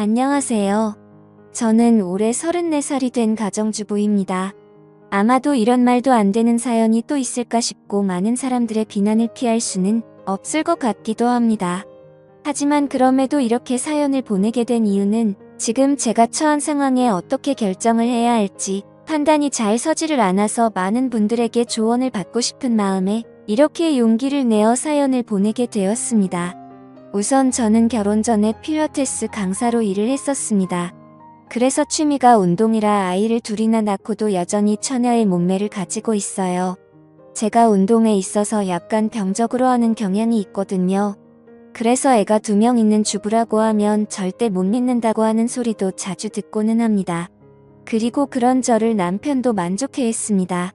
안녕하세요. 저는 올해 34살이 된 가정주부입니다. 아마도 이런 말도 안 되는 사연이 또 있을까 싶고 많은 사람들의 비난을 피할 수는 없을 것 같기도 합니다. 하지만 그럼에도 이렇게 사연을 보내게 된 이유는 지금 제가 처한 상황에 어떻게 결정을 해야 할지 판단이 잘 서지를 않아서 많은 분들에게 조언을 받고 싶은 마음에 이렇게 용기를 내어 사연을 보내게 되었습니다. 우선 저는 결혼 전에 필라테스 강사로 일을 했었습니다. 그래서 취미가 운동이라 아이를 둘이나 낳고도 여전히 처녀의 몸매를 가지고 있어요. 제가 운동에 있어서 약간 병적으로 하는 경향이 있거든요. 그래서 애가 2명 있는 주부라고 하면 절대 못 믿는다고 하는 소리도 자주 듣고는 합니다. 그리고 그런 저를 남편도 만족해했습니다.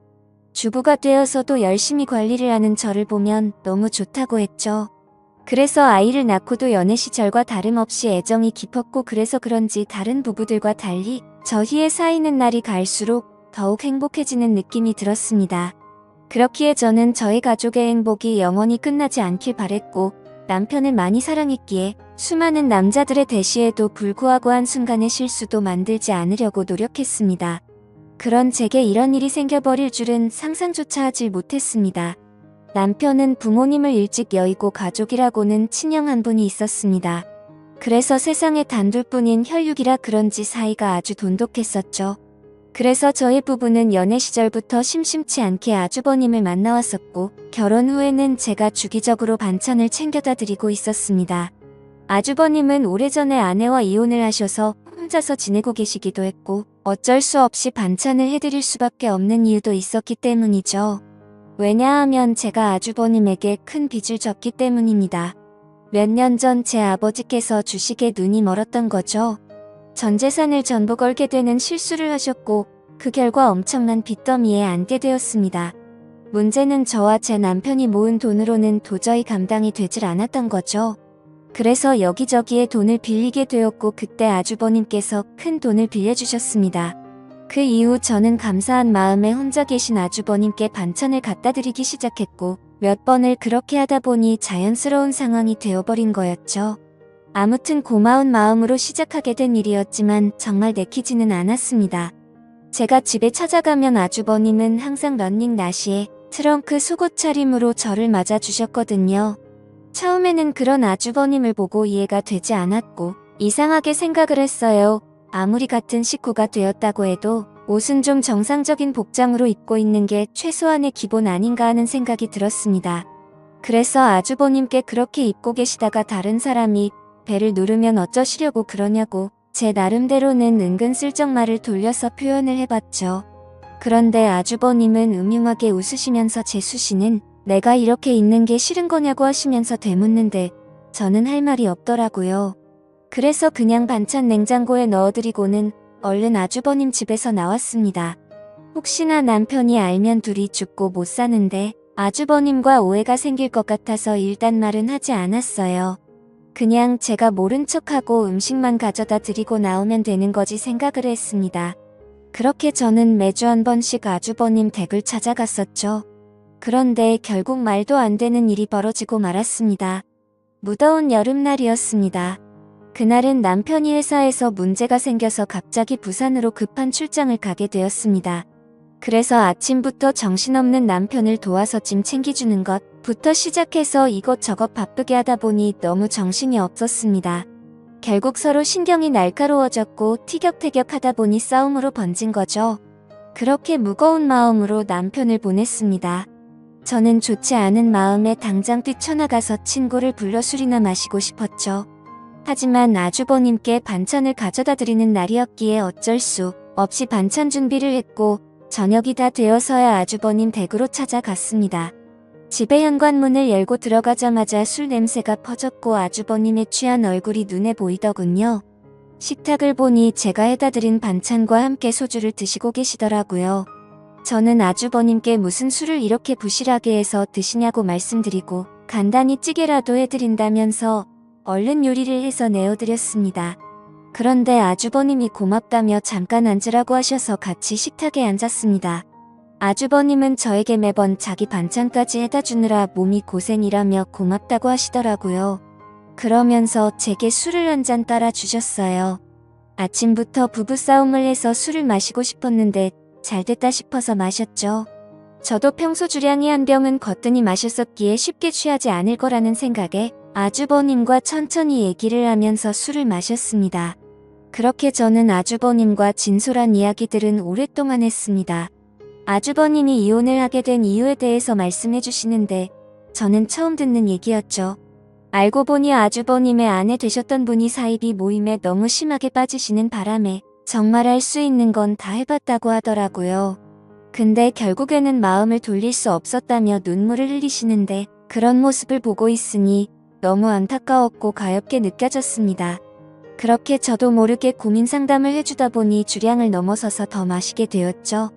주부가 되어서도 열심히 관리를 하는 저를 보면 너무 좋다고 했죠. 그래서 아이를 낳고도 연애 시절과 다름없이 애정이 깊었고 그래서 그런지 다른 부부들과 달리 저희의 사이는 날이 갈수록 더욱 행복해지는 느낌이 들었습니다. 그렇기에 저는 저희 가족의 행복이 영원히 끝나지 않길 바랬고 남편을 많이 사랑했기에 수많은 남자들의 대시에도 불구하고 한순간의 실수도 만들지 않으려고 노력했습니다. 그런 제게 이런 일이 생겨버릴 줄은 상상조차 하지 못했습니다. 남편은 부모님을 일찍 여의고 가족이라고는 친형 한 분이 있었습니다. 그래서 세상에 단둘뿐인 혈육이라 그런지 사이가 아주 돈독했었죠. 그래서 저희 부부는 연애 시절부터 심심치 않게 아주버님을 만나왔었고 결혼 후에는 제가 주기적으로 반찬을 챙겨다 드리고 있었습니다. 아주버님은 오래전에 아내와 이혼을 하셔서 혼자서 지내고 계시기도 했고 어쩔 수 없이 반찬을 해드릴 수밖에 없는 이유도 있었기 때문이죠. 왜냐하면 제가 아주버님에게 큰 빚을 졌기 때문입니다. 몇 년 전 제 아버지께서 주식에 눈이 멀었던 거죠. 전 재산을 전부 걸게 되는 실수를 하셨고 그 결과 엄청난 빚더미에 앉게 되었습니다. 문제는 저와 제 남편이 모은 돈으로는 도저히 감당이 되질 않았던 거죠. 그래서 여기저기에 돈을 빌리게 되었고 그때 아주버님께서 큰 돈을 빌려주셨습니다. 그 이후 저는 감사한 마음에 혼자 계신 아주버님께 반찬을 갖다 드리기 시작했고 몇 번을 그렇게 하다 보니 자연스러운 상황이 되어버린 거였죠. 아무튼 고마운 마음으로 시작하게 된 일이었지만 정말 내키지는 않았습니다. 제가 집에 찾아가면 아주버님은 항상 러닝 나시에 트렁크 속옷 차림으로 저를 맞아주셨거든요. 처음에는 그런 아주버님을 보고 이해가 되지 않았고 이상하게 생각을 했어요. 아무리 같은 식구가 되었다고 해도 옷은 좀 정상적인 복장으로 입고 있는 게 최소한의 기본 아닌가 하는 생각이 들었습니다. 그래서 아주버님께 그렇게 입고 계시다가 다른 사람이 배를 누르면 어쩌시려고 그러냐고 제 나름대로는 은근슬쩍 말을 돌려서 표현을 해봤죠. 그런데 아주버님은 음흉하게 웃으시면서 재수씨는 내가 이렇게 있는 게 싫은 거냐고 하시면서 되묻는데 저는 할 말이 없더라고요. 그래서 그냥 반찬 냉장고에 넣어드리고는 얼른 아주버님 집에서 나왔습니다. 혹시나 남편이 알면 둘이 죽고 못 사는데 아주버님과 오해가 생길 것 같아서 일단 말은 하지 않았어요. 그냥 제가 모른 척하고 음식만 가져다 드리고 나오면 되는 거지 생각을 했습니다. 그렇게 저는 매주 한 번씩 아주버님 댁을 찾아갔었죠. 그런데 결국 말도 안 되는 일이 벌어지고 말았습니다. 무더운 여름날이었습니다. 그날은 남편이 회사에서 문제가 생겨서 갑자기 부산으로 급한 출장을 가게 되었습니다. 그래서 아침부터 정신없는 남편을 도와서 짐 챙겨주는 것부터 시작해서 이것저것 바쁘게 하다 보니 너무 정신이 없었습니다. 결국 서로 신경이 날카로워졌고 티격태격하다 보니 싸움으로 번진 거죠. 그렇게 무거운 마음으로 남편을 보냈습니다. 저는 좋지 않은 마음에 당장 뛰쳐나가서 친구를 불러 술이나 마시고 싶었죠. 하지만 아주버님께 반찬을 가져다 드리는 날이었기에 어쩔 수 없이 반찬 준비를 했고 저녁이 다 되어서야 아주버님 댁으로 찾아갔습니다. 집의 현관문을 열고 들어가자마자 술 냄새가 퍼졌고 아주버님의 취한 얼굴이 눈에 보이더군요. 식탁을 보니 제가 해다 드린 반찬과 함께 소주를 드시고 계시더라고요. 저는 아주버님께 무슨 술을 이렇게 부실하게 해서 드시냐고 말씀드리고 간단히 찌개라도 해드린다면서 얼른 요리를 해서 내어드렸습니다. 그런데 아주버님이 고맙다며 잠깐 앉으라고 하셔서 같이 식탁에 앉았습니다. 아주버님은 저에게 매번 자기 반찬까지 해다 주느라 몸이 고생이라며 고맙다고 하시더라고요. 그러면서 제게 술을 한 잔 따라 주셨어요. 아침부터 부부싸움을 해서 술을 마시고 싶었는데 잘됐다 싶어서 마셨죠. 저도 평소 주량이 한 병은 거뜬히 마셨었기에 쉽게 취하지 않을 거라는 생각에 아주버님과 천천히 얘기를 하면서 술을 마셨습니다. 그렇게 저는 아주버님과 진솔한 이야기들은 오랫동안 했습니다. 아주버님이 이혼을 하게 된 이유에 대해서 말씀해 주시는데 저는 처음 듣는 얘기였죠. 알고 보니 아주버님의 아내 되셨던 분이 사이비 모임에 너무 심하게 빠지시는 바람에 정말 할 수 있는 건 다 해봤다고 하더라고요. 근데 결국에는 마음을 돌릴 수 없었다며 눈물을 흘리시는데 그런 모습을 보고 있으니 너무 안타까웠고 가엾게 느껴졌습니다. 그렇게 저도 모르게 고민 상담을 해주다 보니 주량을 넘어서서 더 마시게 되었죠.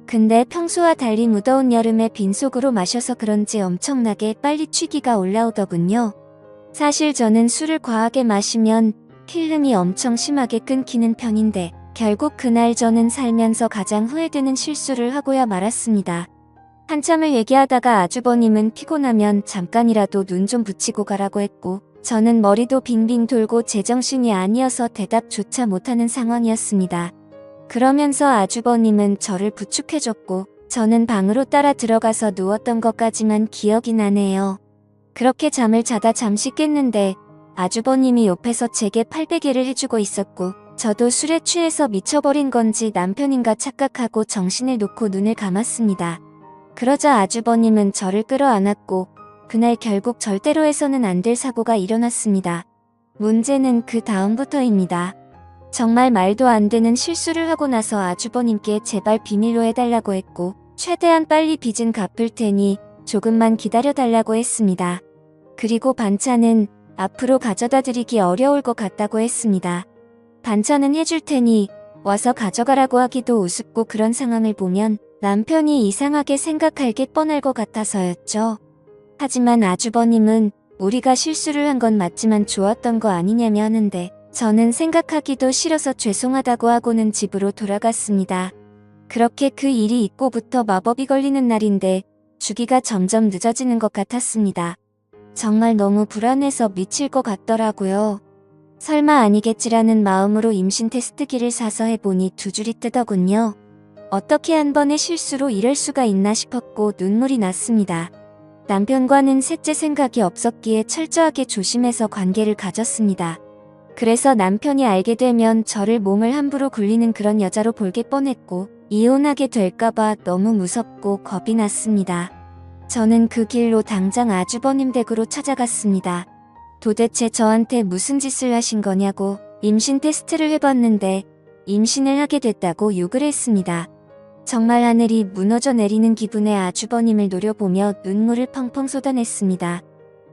근데 평소와 달리 무더운 여름에 빈속으로 마셔서 그런지 엄청나게 빨리 취기가 올라오더군요. 사실 저는 술을 과하게 마시면 필름이 엄청 심하게 끊기는 편인데 결국 그날 저는 살면서 가장 후회되는 실수를 하고야 말았습니다. 한참을 얘기하다가 아주버님은 피곤하면 잠깐이라도 눈 좀 붙이고 가라고 했고 저는 머리도 빙빙 돌고 제정신이 아니어서 대답조차 못하는 상황이었습니다. 그러면서 아주버님은 저를 부축해줬고 저는 방으로 따라 들어가서 누웠던 것까지만 기억이 나네요. 그렇게 잠을 자다 잠시 깼는데 아주버님이 옆에서 제게 팔베개를 해주고 있었고 저도 술에 취해서 미쳐버린 건지 남편인가 착각하고 정신을 놓고 눈을 감았습니다. 그러자 아주버님은 저를 끌어안았고 그날 결국 절대로 해서는 안 될 사고가 일어났습니다. 문제는 그 다음부터입니다. 정말 말도 안 되는 실수를 하고 나서 아주버님께 제발 비밀로 해달라고 했고 최대한 빨리 빚은 갚을 테니 조금만 기다려달라고 했습니다. 그리고 반찬은 앞으로 가져다 드리기 어려울 것 같다고 했습니다. 반찬은 해줄 테니 와서 가져가라고 하기도 우습고 그런 상황을 보면 남편이 이상하게 생각할 게 뻔할 것 같아서였죠. 하지만 아주버님은 우리가 실수를 한 건 맞지만 좋았던 거 아니냐며 하는데 저는 생각하기도 싫어서 죄송하다고 하고는 집으로 돌아갔습니다. 그렇게 그 일이 있고부터 마법이 걸리는 날인데 주기가 점점 늦어지는 것 같았습니다. 정말 너무 불안해서 미칠 것 같더라고요. 설마 아니겠지라는 마음으로 임신 테스트기를 사서 해보니 두 줄이 뜨더군요. 어떻게 한 번의 실수로 이럴 수가 있나 싶었고 눈물이 났습니다. 남편과는 셋째 생각이 없었기에 철저하게 조심해서 관계를 가졌습니다. 그래서 남편이 알게 되면 저를 몸을 함부로 굴리는 그런 여자로 볼게 뻔했고 이혼하게 될까봐 너무 무섭고 겁이 났습니다. 저는 그 길로 당장 아주버님 댁으로 찾아갔습니다. 도대체 저한테 무슨 짓을 하신 거냐고 임신 테스트를 해봤는데 임신을 하게 됐다고 욕을 했습니다. 정말 하늘이 무너져 내리는 기분에 아주버님을 노려보며 눈물을 펑펑 쏟아냈습니다.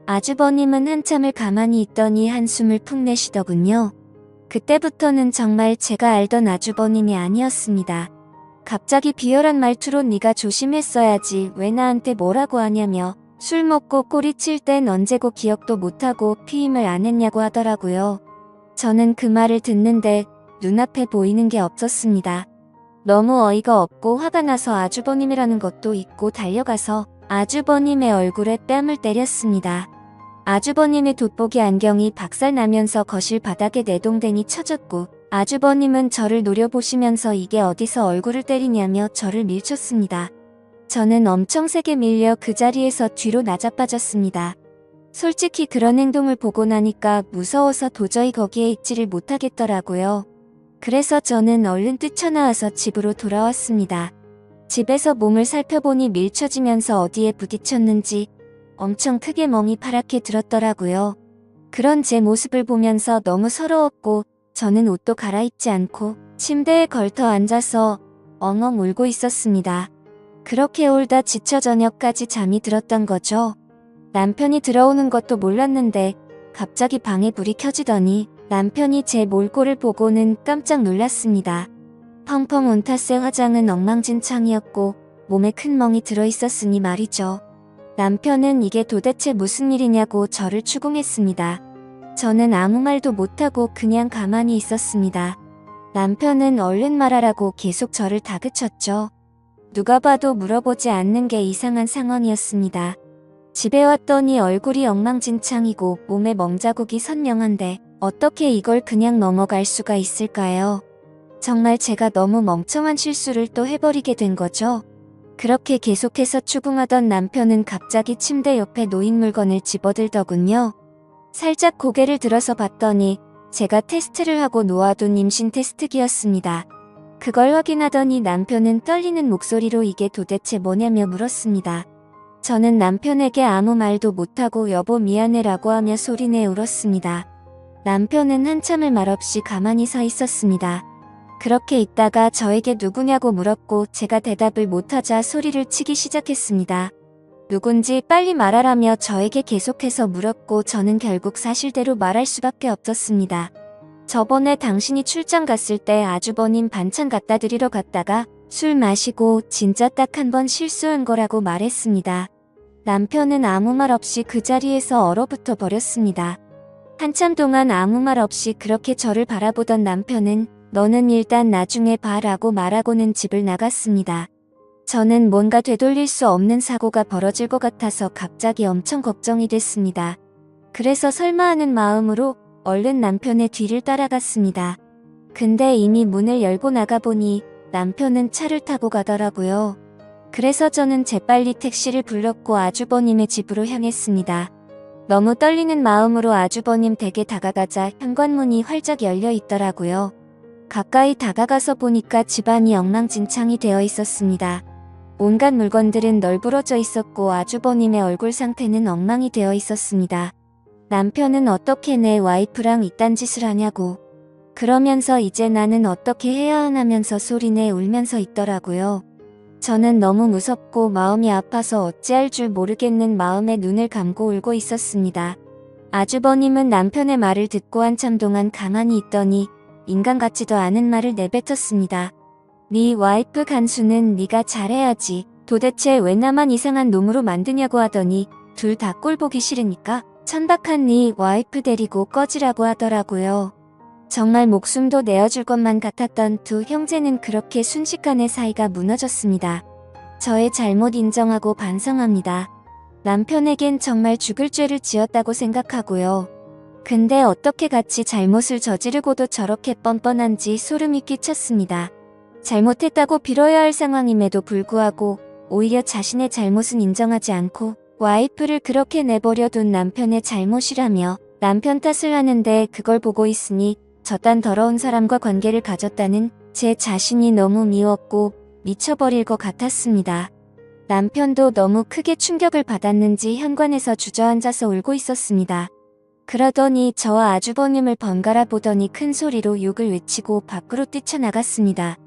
아주버님은 한참을 가만히 있더니 한숨을 푹 내쉬더군요. 그때부터는 정말 제가 알던 아주버님이 아니었습니다. 갑자기 비열한 말투로 네가 조심했어야지 왜 나한테 뭐라고 하냐며 술 먹고 꼬리칠 땐 언제고 기억도 못하고 피임을 안 했냐고 하더라고요. 저는 그 말을 듣는데 눈앞에 보이는 게 없었습니다. 너무 어이가 없고 화가 나서 아주버님이라는 것도 잊고 달려가서 아주버님의 얼굴에 뺨을 때렸습니다. 아주버님의 돋보기 안경이 박살나면서 거실 바닥에 내동댕이 쳐졌고 아주버님은 저를 노려보시면서 이게 어디서 얼굴을 때리냐며 저를 밀쳤습니다. 저는 엄청 세게 밀려 그 자리에서 뒤로 나자빠졌습니다. 솔직히 그런 행동을 보고 나니까 무서워서 도저히 거기에 있지를 못하겠더라고요. 그래서 저는 얼른 뛰쳐나와서 집으로 돌아왔습니다. 집에서 몸을 살펴보니 밀쳐지면서 어디에 부딪혔는지 엄청 크게 멍이 파랗게 들었더라고요. 그런 제 모습을 보면서 너무 서러웠고 저는 옷도 갈아입지 않고 침대에 걸터 앉아서 엉엉 울고 있었습니다. 그렇게 울다 지쳐 저녁까지 잠이 들었던 거죠. 남편이 들어오는 것도 몰랐는데 갑자기 방에 불이 켜지더니 남편이 제 몰골을 보고는 깜짝 놀랐습니다. 펑펑 온 탓에 화장은 엉망진창이었고 몸에 큰 멍이 들어있었으니 말이죠. 남편은 이게 도대체 무슨 일이냐고 저를 추궁했습니다. 저는 아무 말도 못하고 그냥 가만히 있었습니다. 남편은 얼른 말하라고 계속 저를 다그쳤죠. 누가 봐도 물어보지 않는 게 이상한 상황이었습니다. 집에 왔더니 얼굴이 엉망진창이고 몸에 멍자국이 선명한데 어떻게 이걸 그냥 넘어갈 수가 있을까요? 정말 제가 너무 멍청한 실수를 또 해버리게 된 거죠. 그렇게 계속해서 추궁하던 남편은 갑자기 침대 옆에 놓인 물건을 집어들더군요. 살짝 고개를 들어서 봤더니 제가 테스트를 하고 놓아둔 임신 테스트기였습니다. 그걸 확인하더니 남편은 떨리는 목소리로 이게 도대체 뭐냐며 물었습니다. 저는 남편에게 아무 말도 못하고 여보 미안해라고 하며 소리내 울었습니다. 남편은 한참을 말없이 가만히 서 있었습니다. 그렇게 있다가 저에게 누구냐고 물었고 제가 대답을 못하자 소리를 치기 시작했습니다. 누군지 빨리 말하라며 저에게 계속해서 물었고 저는 결국 사실대로 말할 수밖에 없었습니다. 저번에 당신이 출장 갔을 때 아주버님 반찬 갖다 드리러 갔다가 술 마시고 진짜 딱 한 번 실수한 거라고 말했습니다. 남편은 아무 말 없이 그 자리에서 얼어붙어 버렸습니다. 한참 동안 아무 말 없이 그렇게 저를 바라보던 남편은 너는 일단 나중에 봐라고 말하고는 집을 나갔습니다. 저는 뭔가 되돌릴 수 없는 사고가 벌어질 것 같아서 갑자기 엄청 걱정이 됐습니다. 그래서 설마 하는 마음으로 얼른 남편의 뒤를 따라갔습니다. 근데 이미 문을 열고 나가보니 남편은 차를 타고 가더라고요. 그래서 저는 재빨리 택시를 불렀고 아주버님의 집으로 향했습니다. 너무 떨리는 마음으로 아주버님 댁에 다가가자 현관문이 활짝 열려 있더라고요. 가까이 다가가서 보니까 집안이 엉망진창이 되어 있었습니다. 온갖 물건들은 널브러져 있었고 아주버님의 얼굴 상태는 엉망이 되어 있었습니다. 남편은 어떻게 내 와이프랑 이딴 짓을 하냐고. 그러면서 이제 나는 어떻게 해야 하냐면서 소리내 울면서 있더라고요. 저는 너무 무섭고 마음이 아파서 어찌할 줄 모르겠는 마음에 눈을 감고 울고 있었습니다. 아주버님은 남편의 말을 듣고 한참 동안 가만히 있더니 인간 같지도 않은 말을 내뱉었습니다. 네 와이프 간수는 네가 잘해야지. 도대체 왜 나만 이상한 놈으로 만드냐고 하더니 둘 다 꼴 보기 싫으니까 천박한 네 와이프 데리고 꺼지라고 하더라고요. 정말 목숨도 내어줄 것만 같았던 두 형제는 그렇게 순식간에 사이가 무너졌습니다. 저의 잘못 인정하고 반성합니다. 남편에겐 정말 죽을 죄를 지었다고 생각하고요. 근데 어떻게 같이 잘못을 저지르고도 저렇게 뻔뻔한지 소름이 끼쳤습니다. 잘못했다고 빌어야 할 상황임에도 불구하고 오히려 자신의 잘못은 인정하지 않고 와이프를 그렇게 내버려둔 남편의 잘못이라며 남편 탓을 하는데 그걸 보고 있으니 저딴 더러운 사람과 관계를 가졌다는 제 자신이 너무 미웠고 미쳐버릴 것 같았습니다. 남편도 너무 크게 충격을 받았는지 현관에서 주저앉아서 울고 있었습니다. 그러더니 저와 아주버님을 번갈아 보더니 큰 소리로 욕을 외치고 밖으로 뛰쳐나갔습니다.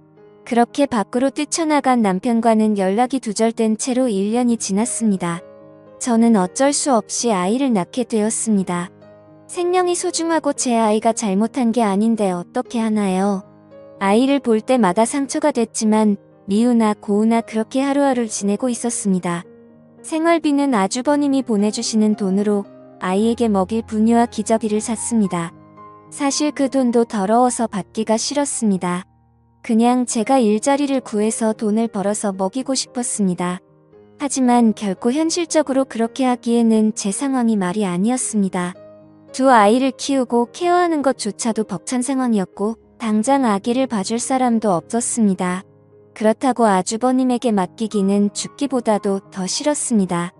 그렇게 밖으로 뛰쳐나간 남편과는 연락이 두절된 채로 1년이 지났습니다. 저는 어쩔 수 없이 아이를 낳게 되었습니다. 생명이 소중하고 제 아이가 잘못한 게 아닌데 어떻게 하나요? 아이를 볼 때마다 상처가 됐지만 미우나 고우나 그렇게 하루하루 지내고 있었습니다. 생활비는 아주버님이 보내주시는 돈으로 아이에게 먹일 분유와 기저귀를 샀습니다. 사실 그 돈도 더러워서 받기가 싫었습니다. 그냥 제가 일자리를 구해서 돈을 벌어서 먹이고 싶었습니다. 하지만 결코 현실적으로 그렇게 하기에는 제 상황이 말이 아니었습니다. 두 아이를 키우고 케어하는 것조차도 벅찬 상황이었고 당장 아기를 봐줄 사람도 없었습니다. 그렇다고 아주버님에게 맡기기는 죽기보다도 더 싫었습니다.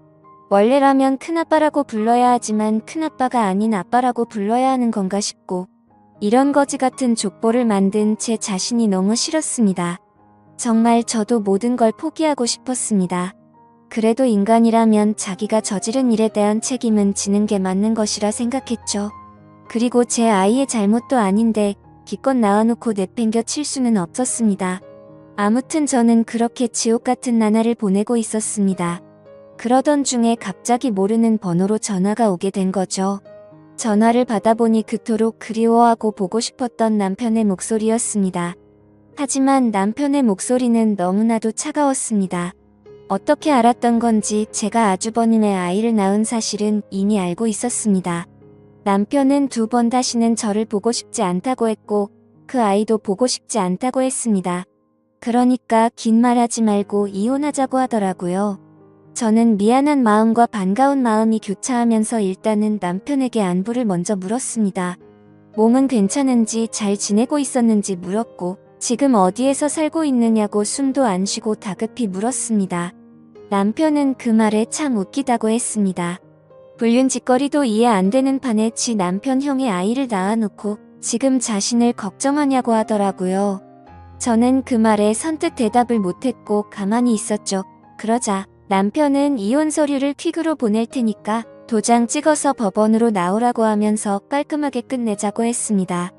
원래라면 큰아빠라고 불러야 하지만 큰아빠가 아닌 아빠라고 불러야 하는 건가 싶고 이런 거지 같은 족보를 만든 제 자신이 너무 싫었습니다. 정말 저도 모든 걸 포기하고 싶었습니다. 그래도 인간이라면 자기가 저지른 일에 대한 책임은 지는 게 맞는 것이라 생각했죠. 그리고 제 아이의 잘못도 아닌데 기껏 낳아놓고 내팽겨 칠 수는 없었습니다. 아무튼 저는 그렇게 지옥 같은 나날을 보내고 있었습니다. 그러던 중에 갑자기 모르는 번호로 전화가 오게 된 거죠. 전화를 받아보니 그토록 그리워하고 보고 싶었던 남편의 목소리였습니다. 하지만 남편의 목소리는 너무나도 차가웠습니다. 어떻게 알았던 건지 제가 아주버님의 아이를 낳은 사실은 이미 알고 있었습니다. 남편은 2번 다시는 저를 보고 싶지 않다고 했고 그 아이도 보고 싶지 않다고 했습니다. 그러니까 긴 말 하지 말고 이혼하자고 하더라고요. 저는 미안한 마음과 반가운 마음이 교차하면서 일단은 남편에게 안부를 먼저 물었습니다. 몸은 괜찮은지 잘 지내고 있었는지 물었고 지금 어디에서 살고 있느냐고 숨도 안 쉬고 다급히 물었습니다. 남편은 그 말에 참 웃기다고 했습니다. 불륜짓거리도 이해 안 되는 판에 지 남편 형의 아이를 낳아놓고 지금 자신을 걱정하냐고 하더라고요. 저는 그 말에 선뜻 대답을 못했고 가만히 있었죠. 그러자 남편은 이혼 서류를 퀵으로 보낼 테니까 도장 찍어서 법원으로 나오라고 하면서 깔끔하게 끝내자고 했습니다.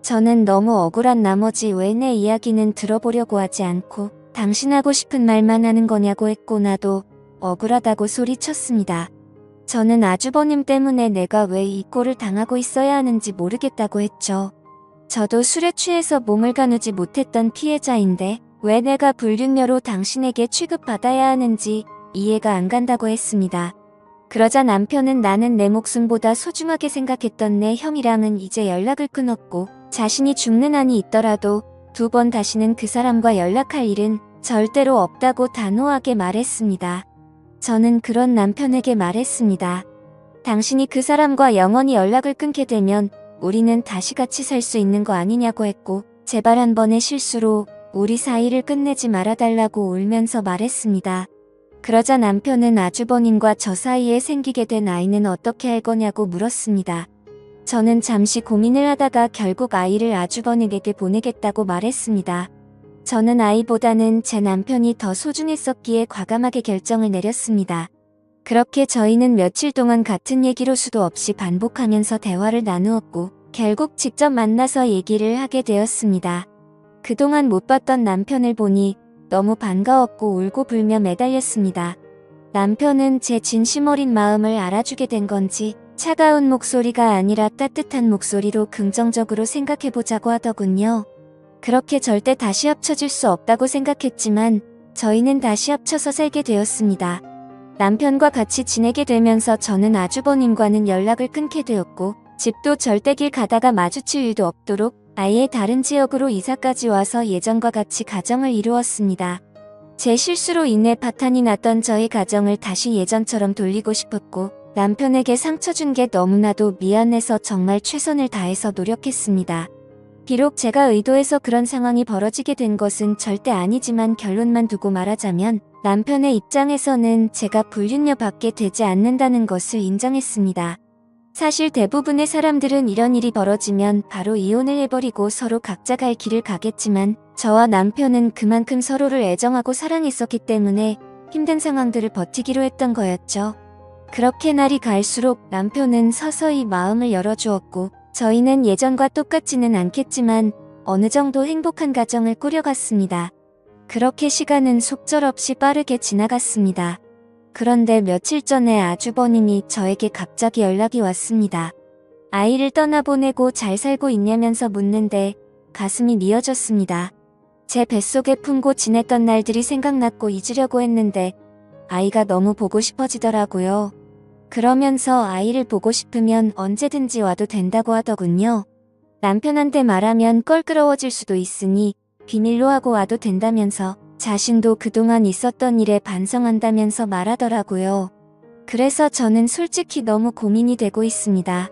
저는 너무 억울한 나머지 왜 내 이야기는 들어보려고 하지 않고 당신 하고 싶은 말만 하는 거냐고 했고 나도 억울하다고 소리쳤습니다. 저는 아주버님 때문에 내가 왜 이 꼴을 당하고 있어야 하는지 모르겠다고 했죠. 저도 술에 취해서 몸을 가누지 못했던 피해자인데 왜 내가 불륜녀로 당신에게 취급받아야 하는지 이해가 안 간다고 했습니다. 그러자 남편은 나는 내 목숨보다 소중하게 생각했던 내 형이랑은 이제 연락을 끊었고 자신이 죽는 한이 있더라도 2번 다시는 그 사람과 연락할 일은 절대로 없다고 단호하게 말했습니다. 저는 그런 남편에게 말했습니다. 당신이 그 사람과 영원히 연락을 끊게 되면 우리는 다시 같이 살 수 있는 거 아니냐고 했고 제발 한 번의 실수로 우리 사이를 끝내지 말아달라고 울면서 말했습니다. 그러자 남편은 아주버님과 저 사이에 생기게 된 아이는 어떻게 할 거냐고 물었습니다. 저는 잠시 고민을 하다가 결국 아이를 아주버님에게 보내겠다고 말했습니다. 저는 아이보다는 제 남편이 더 소중했었기에 과감하게 결정을 내렸습니다. 그렇게 저희는 며칠 동안 같은 얘기로 수도 없이 반복하면서 대화를 나누었고 결국 직접 만나서 얘기를 하게 되었습니다. 그동안 못 봤던 남편을 보니 너무 반가웠고 울고 불며 매달렸습니다. 남편은 제 진심 어린 마음을 알아주게 된 건지 차가운 목소리가 아니라 따뜻한 목소리로 긍정적으로 생각해보자고 하더군요. 그렇게 절대 다시 합쳐질 수 없다고 생각했지만 저희는 다시 합쳐서 살게 되었습니다. 남편과 같이 지내게 되면서 저는 아주버님과는 연락을 끊게 되었고 집도 절대 길 가다가 마주칠 일도 없도록 아예 다른 지역으로 이사까지 와서 예전과 같이 가정을 이루었습니다. 제 실수로 인해 파탄이 났던 저희 가정을 다시 예전처럼 돌리고 싶었고 남편에게 상처 준 게 너무나도 미안해서 정말 최선을 다해서 노력했습니다. 비록 제가 의도해서 그런 상황이 벌어지게 된 것은 절대 아니지만 결론만 두고 말하자면 남편의 입장에서는 제가 불륜녀 밖에 되지 않는다는 것을 인정했습니다. 사실 대부분의 사람들은 이런 일이 벌어지면 바로 이혼을 해버리고 서로 각자 갈 길을 가겠지만 저와 남편은 그만큼 서로를 애정하고 사랑했었기 때문에 힘든 상황들을 버티기로 했던 거였죠. 그렇게 날이 갈수록 남편은 서서히 마음을 열어주었고 저희는 예전과 똑같지는 않겠지만 어느 정도 행복한 가정을 꾸려갔습니다. 그렇게 시간은 속절없이 빠르게 지나갔습니다. 그런데 며칠 전에 아주버님이 저에게 갑자기 연락이 왔습니다. 아이를 떠나보내고 잘 살고 있냐면서 묻는데 가슴이 미어졌습니다. 제 뱃속에 품고 지냈던 날들이 생각났고 잊으려고 했는데 아이가 너무 보고 싶어지더라고요. 그러면서 아이를 보고 싶으면 언제든지 와도 된다고 하더군요. 남편한테 말하면 껄끄러워질 수도 있으니 비밀로 하고 와도 된다면서 자신도 그동안 있었던 일에 반성한다면서 말하더라고요. 그래서 저는 솔직히 너무 고민이 되고 있습니다.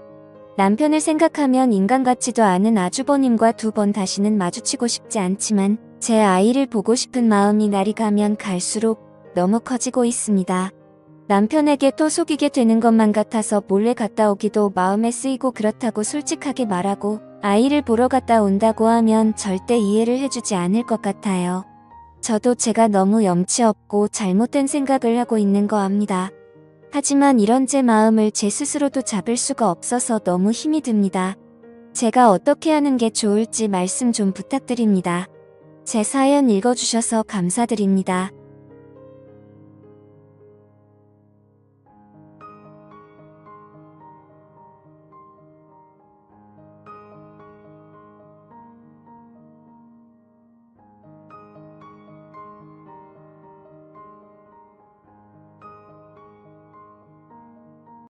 남편을 생각하면 인간 같지도 않은 아주버님과 2번 다시는 마주치고 싶지 않지만 제 아이를 보고 싶은 마음이 날이 가면 갈수록 너무 커지고 있습니다. 남편에게 또 속이게 되는 것만 같아서 몰래 갔다 오기도 마음에 쓰이고 그렇다고 솔직하게 말하고 아이를 보러 갔다 온다고 하면 절대 이해를 해주지 않을 것 같아요. 저도 제가 너무 염치 없고 잘못된 생각을 하고 있는 거 압니다. 하지만 이런 제 마음을 제 스스로도 잡을 수가 없어서 너무 힘이 듭니다. 제가 어떻게 하는 게 좋을지 말씀 좀 부탁드립니다. 제 사연 읽어주셔서 감사드립니다.